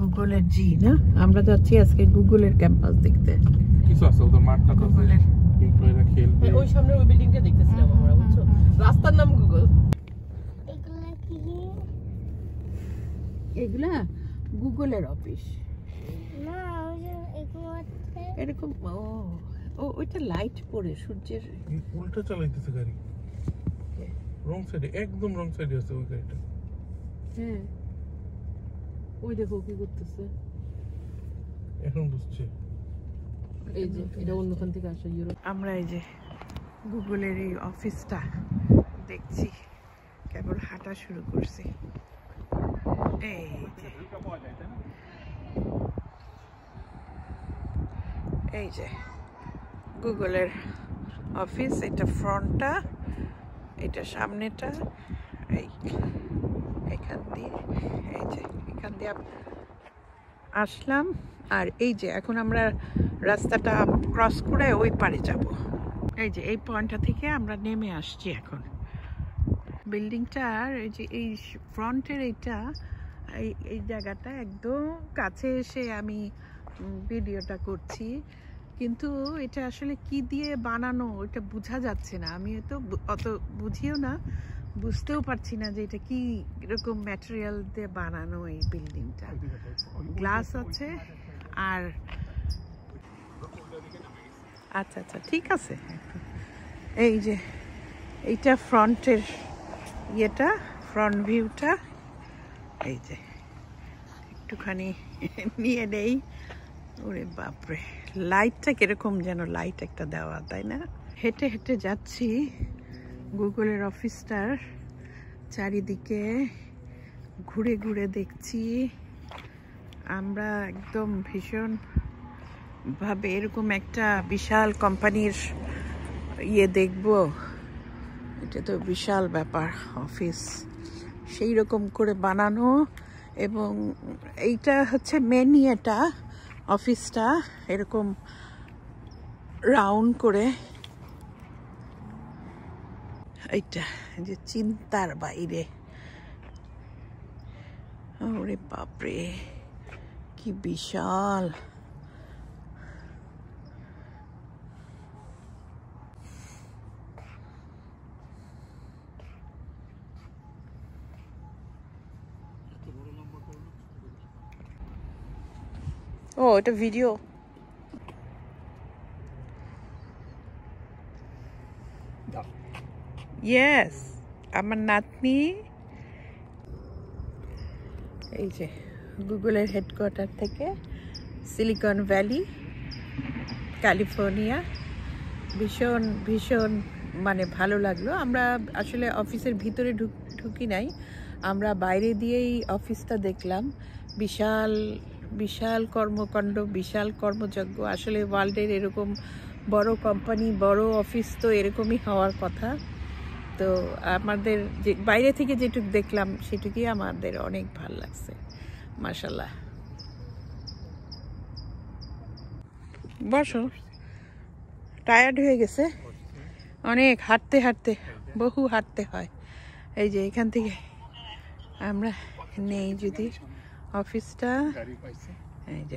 গুগলের জি না, আমরা যাচ্ছি আজকে গুগলের ক্যাম্পাস দেখতে। কিছু আছে ওদের মাঠটা তো গুগলের এমপ্লয়িরা খেলবে। ওই সামনে ওই বিল্ডিংটা দেখতেছিলাম আমরা, বুঝছো? রাস্তার নাম গুগল। এগুলা কি? এগুলা গুগলের অফিস। না, ওই যে এগুলো হচ্ছে এরকম ও ওইটা লাইট পড়ে সূর্যের। উল্টা চালাইতেছে গাড়ি, রং সাইডে, একদম রং সাইডে আছে ওই গাড়িটা। হ্যাঁ, ওই দেখো কি করতেছে। এখন বুঝছি এই যে এটা অন্যখান থেকে আসা ইউরোপ। আমরা এই যে গুগলের এই অফিসটা দেখছি, কেবল হাঁটা শুরু করছি। এই যে এই যে গুগলের অফিস, এটা ফ্রন্টটা, এটা সামনেটা। এই এখান দিয়ে, এই যে এখান দিয়ে আসলাম। আর এই যে এখন আমরা রাস্তাটা ক্রস করে ওই পারে যাব। এই যে এই পয়েন্টটা থেকে আমরা নেমে আসছি এখন। বিল্ডিংটার এই যে এই ফ্রন্টের এইটা, এই জায়গাটা একদম কাছে এসে আমি ভিডিওটা করছি, কিন্তু এটা আসলে কি দিয়ে বানানো ওটা বোঝা যাচ্ছে না। আমি তো অত বুঝিও না, বুঝতেও পারছি না যে এটা কি রকম ম্যাটেরিয়াল দিয়ে বানানো এই বিল্ডিংটা। গ্লাস আছে আর আচ্ছা আচ্ছা ঠিক আছে। এই যে এইটা ফ্রন্টের ইয়েটা, ফ্রন্ট ভিউটা। এই যে একটুখানি নিয়ে নেই। ওরে বাপরে, লাইটটা কিরকম যেন লাইট একটা দেওয়া, তাই না? হেঁটে হেঁটে যাচ্ছি গুগলের অফিসটার চারিদিকে, ঘুরে ঘুরে দেখছি। আমরা একদম ভীষণ ভাবে এরকম একটা বিশাল কোম্পানির ইয়ে দেখব, এটা তো বিশাল ব্যাপার। অফিস সেই রকম করে বানানো, এবং এইটা হচ্ছে মেন ইয়েটা, অফিসটা এরকম রাউন্ড করে। এইটা যে চিন্তার বাইরে। ওরে বাপরে কি বিশাল! ও এটা ভিডিও। ইয়েস, আমার নাতনি। এই যে গুগলের হেডকোয়ার্টার থেকে সিলিকন ভ্যালি, ক্যালিফোর্নিয়া। ভীষণ ভীষণ মানে ভালো লাগলো। আমরা আসলে অফিসের ভিতরে ঢুকি নাই, আমরা বাইরে দিয়েই অফিসটা দেখলাম। বিশাল বিশাল কর্মকাণ্ড, বিশাল কর্মযজ্ঞ। আসলে ওয়ার্ল্ডের এরকম বড় কোম্পানি, বড় অফিস তো এরকমই হওয়ার কথা। তো আমাদের যে বাইরে থেকে যেটুকু দেখলাম সেটুকুই আমাদের অনেক ভালো লাগছে, মাশাআল্লাহ। বসো, টায়ার্ড হয়ে গেছে অনেক, হাঁটতে হাঁটতে, বহু হাঁটতে হয়। এই যে এখান থেকে আমরা নেই যদি অফিসটা, এই যে